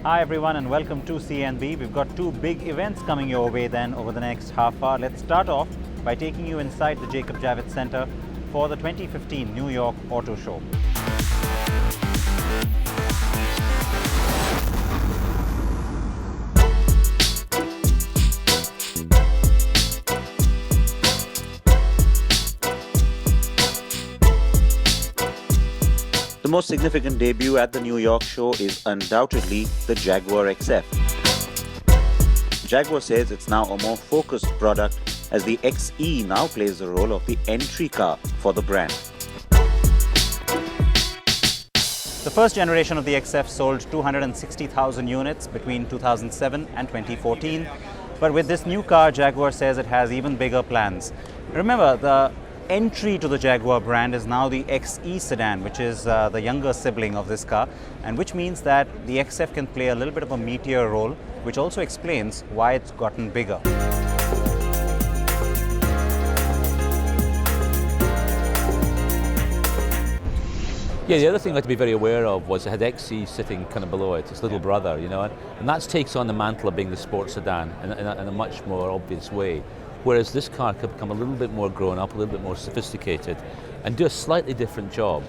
Hi everyone and welcome to CNB. We've got two big events coming your way then over the next half hour. Let's start off by taking you inside the Jacob Javits Center for the 2015 New York Auto Show. The most significant debut at the New York show is undoubtedly the Jaguar XF. Jaguar says it's now a more focused product as the XE now plays the role of the entry car for the brand. The first generation of the XF sold 260,000 units between 2007 and 2014. But with this new car, Jaguar says it has even bigger plans. Remember, the entry to the Jaguar brand is now the XE sedan, which is the younger sibling of this car, and which means that the XF can play a little bit of a meteor role, which also explains why it's gotten bigger. Yeah, the other thing I had to be very aware of was it had XE sitting kind of below it, its little brother, you know, and that takes on the mantle of being the sports sedan in a much more obvious way. Whereas this car could become a little bit more grown up, a little bit more sophisticated, and do a slightly different job.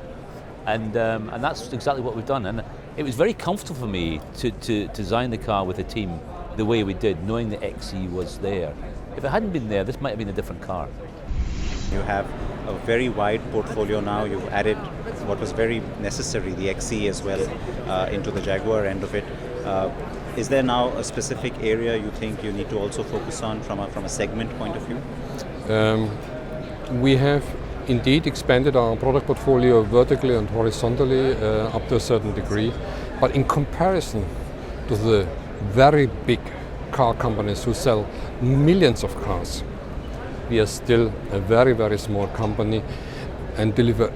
And that's exactly what we've done. And it was very comfortable for me to design the car with the team the way we did, knowing the XE was there. If it hadn't been there, this might have been a different car. You have a very wide portfolio now. You've added what was very necessary, the XE as well, into the Jaguar end of it. Is there now a specific area you think you need to also focus on from a segment point of view? We have indeed expanded our product portfolio vertically and horizontally up to a certain degree, but in comparison to the very big car companies who sell millions of cars, we are still a very, very small company and deliver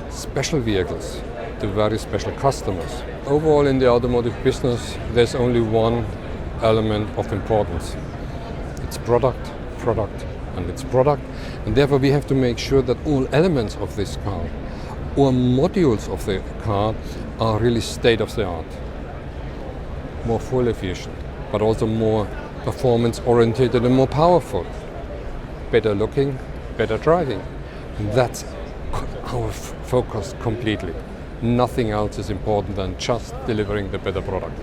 special vehicles to very special customers. Overall in the automotive business, there's only one element of importance. It's product, and it's product. And therefore we have to make sure that all elements of this car or modules of the car are really state of the art. More fuel efficient, but also more performance oriented and more powerful. Better looking, better driving. And that's our focus completely. Nothing else is important than just delivering the better product.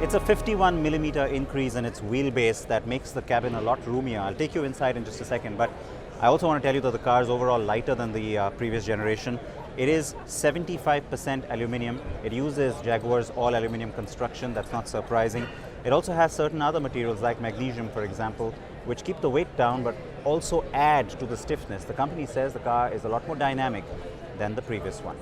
It's a 51mm increase in its wheelbase that makes the cabin a lot roomier. I'll take you inside in just a second, but I also want to tell you that the car is overall lighter than the previous generation. It is 75% aluminium. It uses Jaguar's all aluminium construction. That's not surprising. It also has certain other materials like magnesium, for example, which keep the weight down but also add to the stiffness. The company says the car is a lot more dynamic than the previous one.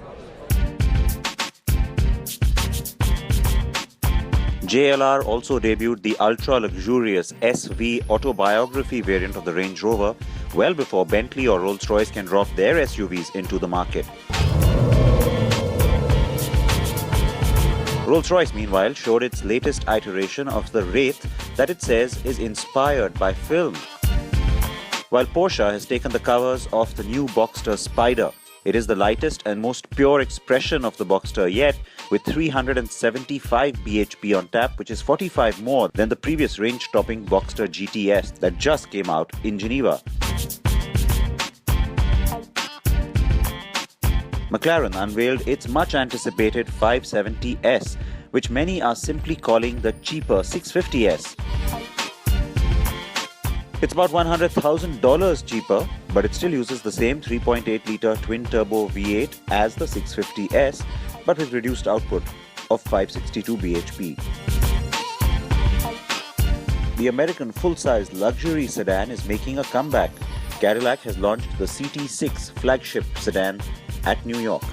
JLR also debuted the ultra-luxurious SV autobiography variant of the Range Rover well before Bentley or Rolls-Royce can drop their SUVs into the market. Rolls-Royce, meanwhile, showed its latest iteration of the Wraith that it says is inspired by film. While Porsche has taken the covers off the new Boxster Spider. It is the lightest and most pure expression of the Boxster yet, with 375 bhp on tap, which is 45 more than the previous range-topping Boxster GTS that just came out in Geneva. McLaren unveiled its much-anticipated 570S, which many are simply calling the cheaper 650S. It's about $100,000 cheaper, but it still uses the same 3.8-litre twin-turbo V8 as the 650S, but with reduced output of 562 bhp. The American full-size luxury sedan is making a comeback. Cadillac has launched the CT6 flagship sedan at New York.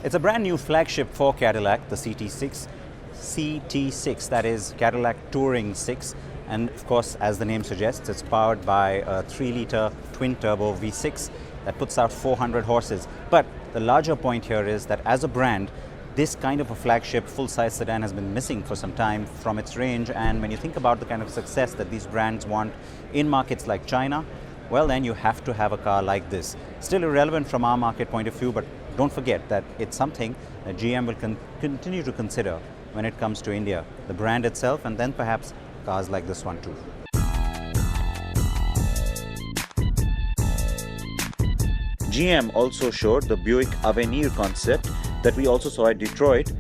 It's a brand new flagship for Cadillac, the CT6. CT6, that is Cadillac Touring 6, and of course, as the name suggests, it's powered by a 3-litre twin-turbo V6 that puts out 400 horses. But the larger point here is that as a brand, this kind of a flagship full-size sedan has been missing for some time from its range, and when you think about the kind of success that these brands want in markets like China, well then you have to have a car like this. Still irrelevant from our market point of view, but don't forget that it's something that GM will continue to consider when it comes to India, the brand itself, and then perhaps cars like this one too. GM also showed the Buick Avenir concept that we also saw at Detroit,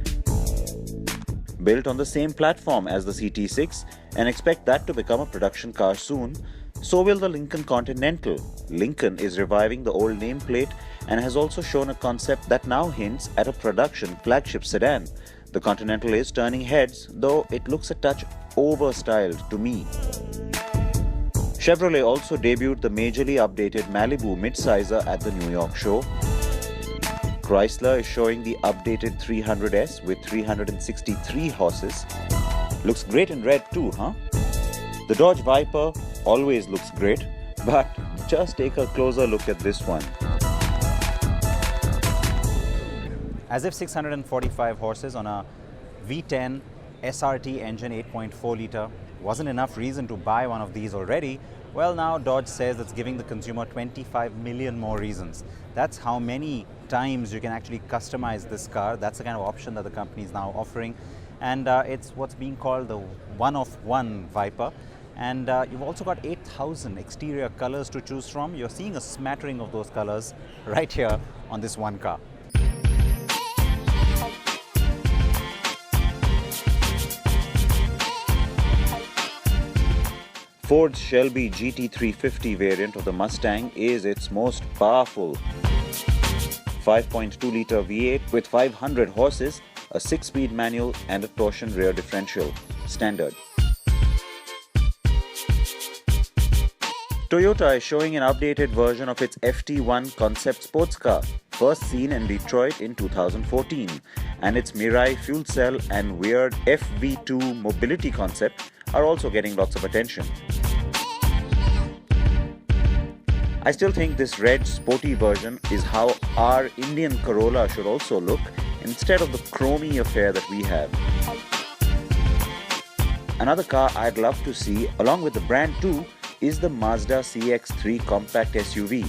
built on the same platform as the CT6, and expect that to become a production car soon. So will the Lincoln Continental. Lincoln is reviving the old nameplate and has also shown a concept that now hints at a production flagship sedan. The Continental is turning heads, though it looks a touch over-styled to me. Chevrolet also debuted the majorly updated Malibu midsizer at the New York show. Chrysler is showing the updated 300S with 363 horses. Looks great in red too, huh? The Dodge Viper always looks great, but just take a closer look at this one. As if 645 horses on a V10 SRT engine 8.4 litre wasn't enough reason to buy one of these already, well, now Dodge says it's giving the consumer 25 million more reasons. That's how many times you can actually customize this car. That's the kind of option that the company is now offering. And it's what's being called the one-of-one Viper. And you've also got 8,000 exterior colors to choose from. You're seeing a smattering of those colors right here on this one car. Ford's Shelby GT350 variant of the Mustang is its most powerful. 5.2-litre V8 with 500 horses, a 6-speed manual and a torsion rear differential. Standard. Toyota is showing an updated version of its FT1 concept sports car, first seen in Detroit in 2014, and its Mirai fuel cell and weird FV2 mobility concept are also getting lots of attention. I still think this red sporty version is how our Indian Corolla should also look, instead of the chromey affair that we have. Another car I'd love to see along with the brand too is the Mazda CX-3 compact SUV.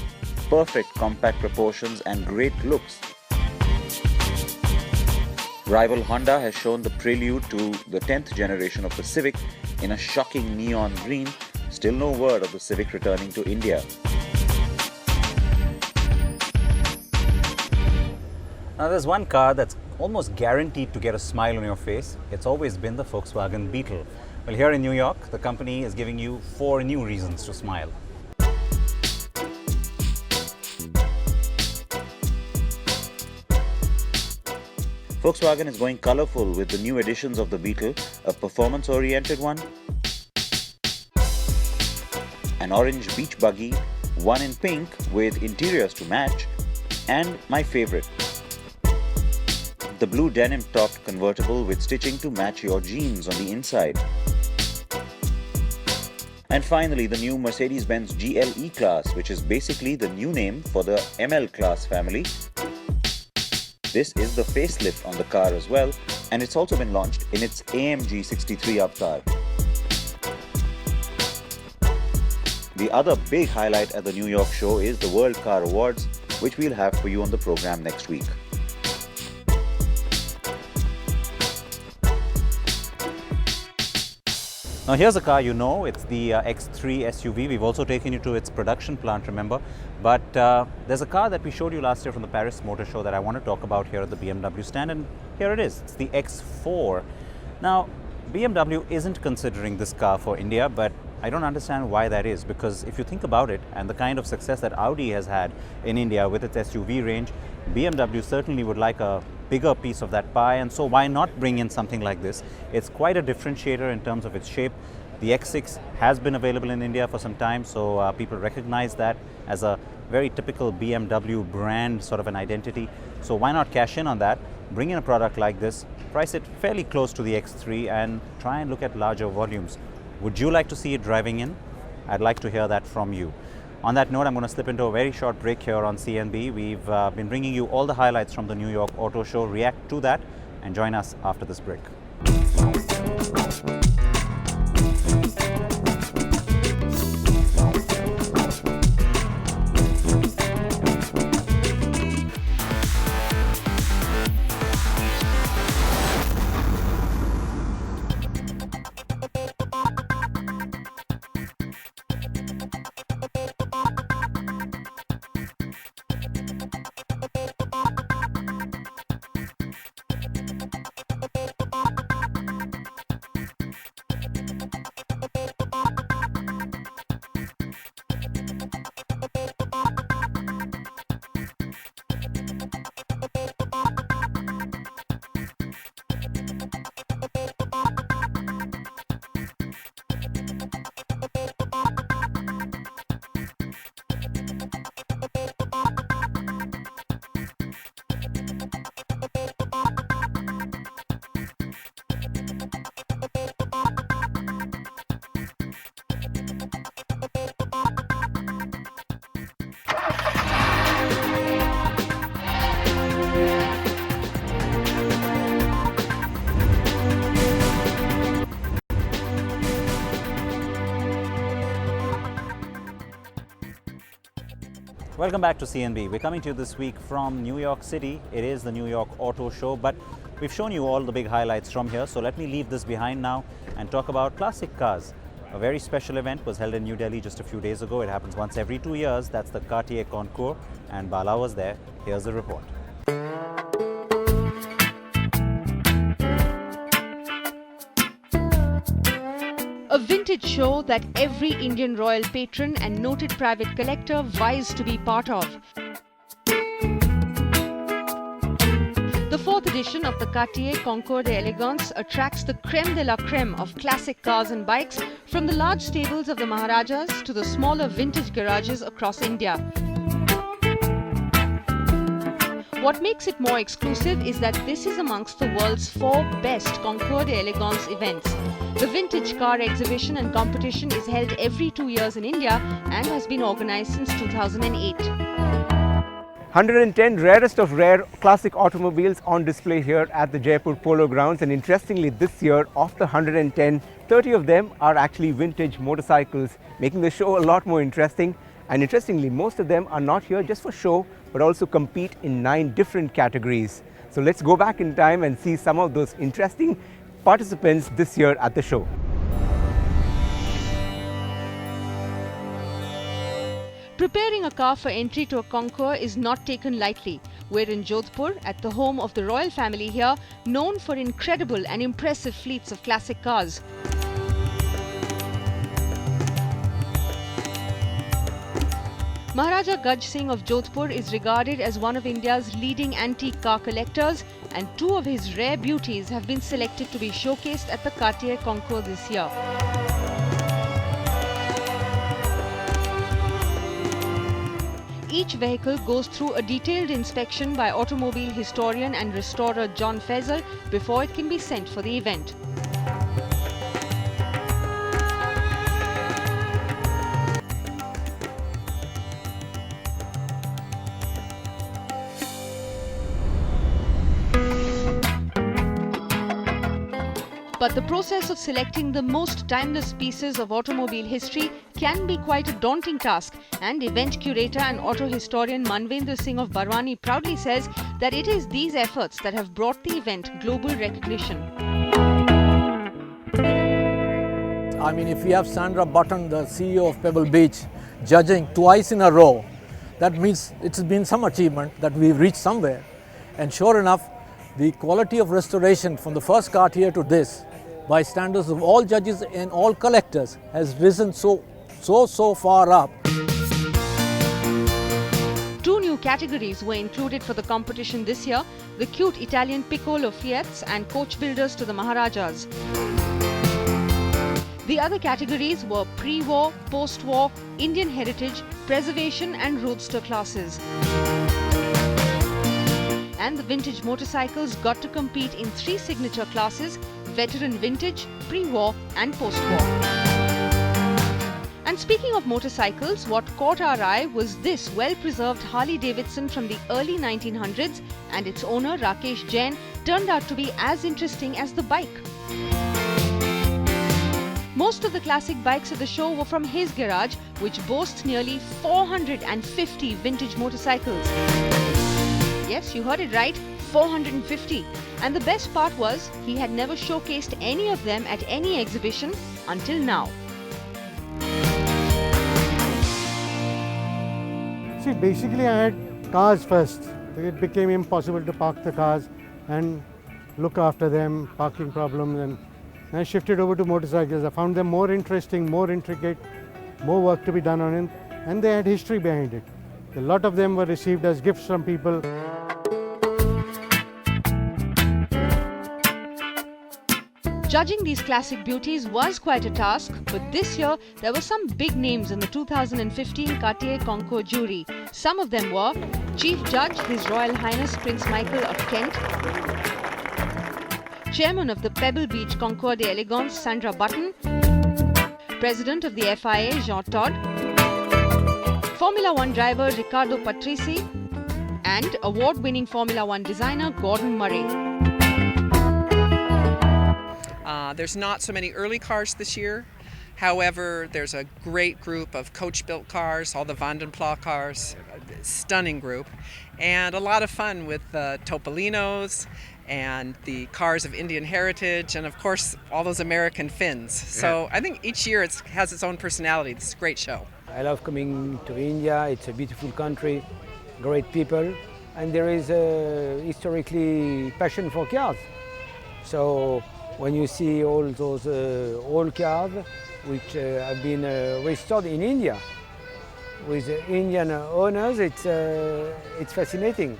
Perfect compact proportions and great looks. Rival Honda has shown the prelude to the 10th generation of the Civic in a shocking neon green. Still no word of the Civic returning to India. Now there's one car that's almost guaranteed to get a smile on your face. It's always been the Volkswagen Beetle. Well, here in New York, the company is giving you 4 new reasons to smile. Volkswagen is going colorful with the new editions of the Beetle, a performance-oriented one, an orange beach buggy, one in pink with interiors to match, and my favorite, the blue denim-topped convertible with stitching to match your jeans on the inside. And finally, the new Mercedes-Benz GLE class, which is basically the new name for the ML class family. This is the facelift on the car as well, and it's also been launched in its AMG 63 avatar. The other big highlight at the New York show is the World Car Awards, which we'll have for you on the program next week. Now here's a car you know, it's the X3 SUV. We've also taken you to its production plant, remember? But there's a car that we showed you last year from the Paris Motor Show that I want to talk about here at the BMW stand, and here it is. It's the X4. Now, BMW isn't considering this car for India, but I don't understand why that is, because if you think about it and the kind of success that Audi has had in India with its SUV range, BMW certainly would like a bigger piece of that pie, and so why not bring in something like this? It's quite a differentiator in terms of its shape. The X6 has been available in India for some time, so people recognize that as a very typical BMW brand sort of an identity. So why not cash in on that, bring in a product like this, price it fairly close to the X3 and try and look at larger volumes. Would you like to see it driving in? I'd like to hear that from you. On that note, I'm going to slip into a very short break here on CNB. We've been bringing you all the highlights from the New York Auto Show. React to that and join us after this break. Welcome back to CNB. We're coming to you this week from New York City. It is the New York Auto Show, but we've shown you all the big highlights from here. So let me leave this behind now and talk about classic cars. A very special event was held in New Delhi just a few days ago. It happens once every 2 years. That's the Cartier Concours, and Bala was there. Here's the report. A vintage show that every Indian royal patron and noted private collector vies to be part of. The fourth edition of the Cartier Concours d'Elegance attracts the creme de la creme of classic cars and bikes, from the large stables of the Maharajas to the smaller vintage garages across India. What makes it more exclusive is that this is amongst the world's 4 best Concours d'Elegance events. The vintage car exhibition and competition is held every 2 years in India and has been organized since 2008. 110 rarest of rare classic automobiles on display here at the Jaipur Polo Grounds, and interestingly this year, of the 110, 30 of them are actually vintage motorcycles, making the show a lot more interesting. And interestingly, most of them are not here just for show, but also compete in 9 different categories. So let's go back in time and see some of those interesting participants this year at the show. Preparing a car for entry to a concours is not taken lightly. We're in Jodhpur, at the home of the royal family here, known for incredible and impressive fleets of classic cars. Maharaja Gaj Singh of Jodhpur is regarded as one of India's leading antique car collectors, and 2 of his rare beauties have been selected to be showcased at the Cartier Concours this year. Each vehicle goes through a detailed inspection by automobile historian and restorer John Faisal before it can be sent for the event. But the process of selecting the most timeless pieces of automobile history can be quite a daunting task, and event curator and auto historian Manvendra Singh of Barwani proudly says that it is these efforts that have brought the event global recognition. I mean, if we have Sandra Button, the CEO of Pebble Beach, judging twice in a row, that means it's been some achievement that we've reached somewhere. And sure enough, the quality of restoration from the first Cartier to this, by standards of all judges and all collectors, has risen so far up. 2 new categories were included for the competition this year: the cute Italian Piccolo Fiats and coach builders to the Maharajas. The other categories were pre-war, post-war, Indian heritage, preservation and roadster classes. And the vintage motorcycles got to compete in 3 signature classes: veteran vintage, pre-war and post-war. And speaking of motorcycles, what caught our eye was this well-preserved Harley Davidson from the early 1900s, and its owner Rakesh Jain turned out to be as interesting as the bike. Most of the classic bikes at the show were from his garage, which boasts nearly 450 vintage motorcycles. Yes, you heard it right, 450. And the best part was, he had never showcased any of them at any exhibition until now. See, basically I had cars first. It became impossible to park the cars and look after them, parking problems, and I shifted over to motorcycles. I found them more interesting, more intricate, more work to be done on it, and they had history behind it. A lot of them were received as gifts from people. Judging these classic beauties was quite a task, but this year there were some big names in the 2015 Cartier Concours jury. Some of them were Chief Judge His Royal Highness Prince Michael of Kent, Chairman of the Pebble Beach Concours d'Elegance Sandra Button, President of the FIA Jean Todt, Formula One driver Riccardo Patrisi, and award-winning Formula One designer Gordon Murray. There's not so many early cars this year. However, there's a great group of coach-built cars, all the Van den Pla cars, stunning group, and a lot of fun with Topolinos and the cars of Indian heritage, and of course all those American Finns. So I think each year it has its own personality. It's a great show. I love coming to India. It's a beautiful country, great people, and there is a historically passion for cars. So when you see all those old cars which have been restored in India with Indian owners, it's fascinating.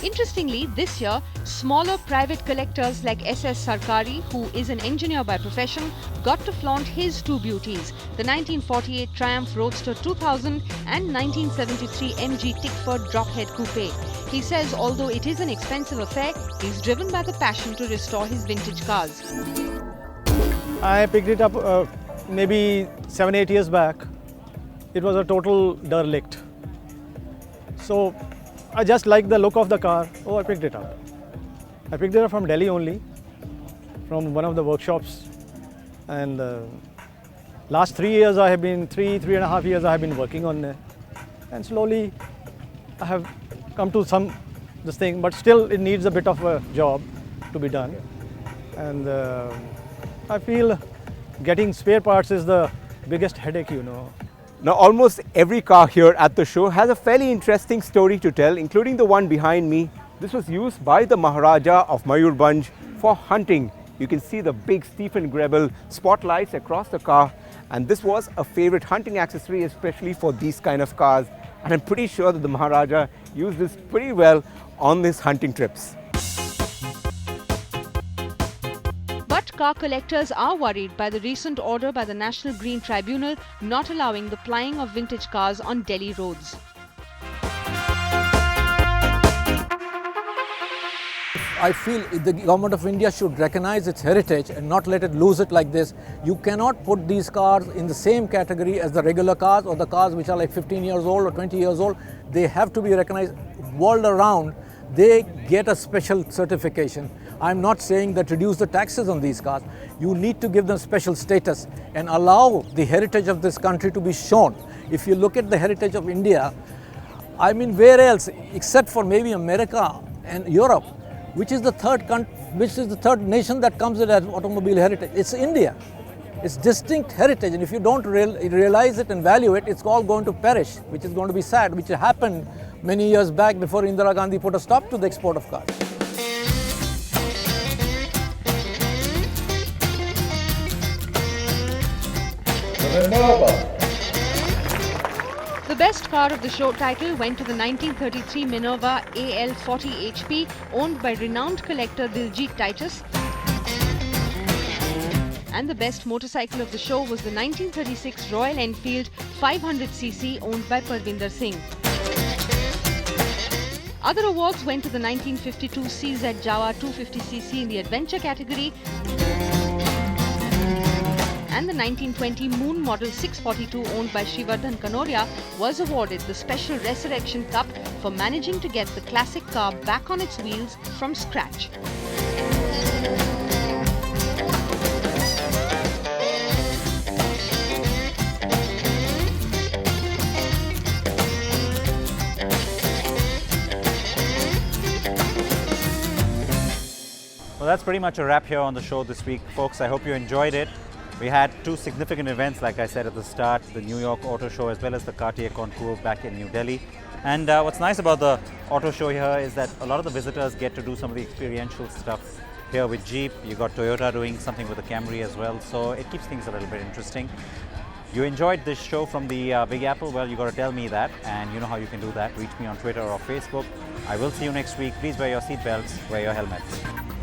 Interestingly, this year, smaller private collectors like S.S. Sarkari, who is an engineer by profession, got to flaunt his two beauties, the 1948 Triumph Roadster 2000 and 1973 MG Tickford Drophead Coupe. He says although it is an expensive affair, he's driven by the passion to restore his vintage cars. I picked it up maybe 7-8 years back. It was a total derelict. So I just liked the look of the car. Oh, I picked it up. I picked it up from Delhi only, from one of the workshops. And last 3 years I have been, three and a half years I have been working on it. And slowly I have come to this thing, but still it needs a bit of a job to be done. And I feel getting spare parts is the biggest headache, you know. Now, almost every car here at the show has a fairly interesting story to tell, including the one behind me. This was used by the Maharaja of Mayurbhanj for hunting. You can see the big Stephen Grebel spotlights across the car, and this was a favorite hunting accessory, especially for these kind of cars. And I'm pretty sure that the Maharaja used this pretty well on his hunting trips. But car collectors are worried by the recent order by the National Green Tribunal not allowing the plying of vintage cars on Delhi roads. I feel the government of India should recognize its heritage and not let it lose it like this. You cannot put these cars in the same category as the regular cars or the cars which are like 15 years old or 20 years old. They have to be recognized world around. They get a special certification. I'm not saying that reduce the taxes on these cars. You need to give them special status and allow the heritage of this country to be shown. If you look at the heritage of India, I mean, where else except for maybe America and Europe, which is the third nation that comes with automobile heritage? It's India. It's distinct heritage, and if you don't realize it and value it, it's all going to perish, which is going to be sad, which happened many years back before Indira Gandhi put a stop to the export of cars. The best car of the show title went to the 1933 Minerva AL 40 HP, owned by renowned collector Diljit Titus. And the best motorcycle of the show was the 1936 Royal Enfield 500cc, owned by Parvinder Singh. Other awards went to the 1952 CZ Jaguar 250cc in the adventure category, and the 1920 Moon Model 642, owned by Srivardhan Kanoria, was awarded the Special Resurrection Cup for managing to get the classic car back on its wheels from scratch. Well, that's pretty much a wrap here on the show this week, folks. I hope you enjoyed it. We had two significant events, like I said at the start, the New York Auto Show as well as the Cartier Concours back in New Delhi. And what's nice about the auto show here is that a lot of the visitors get to do some of the experiential stuff here with Jeep. You got Toyota doing something with the Camry as well, so it keeps things a little bit interesting. You enjoyed this show from the Big Apple? Well, you got to tell me that, and you know how you can do that. Reach me on Twitter or Facebook. I will see you next week. Please wear your seatbelts, wear your helmets.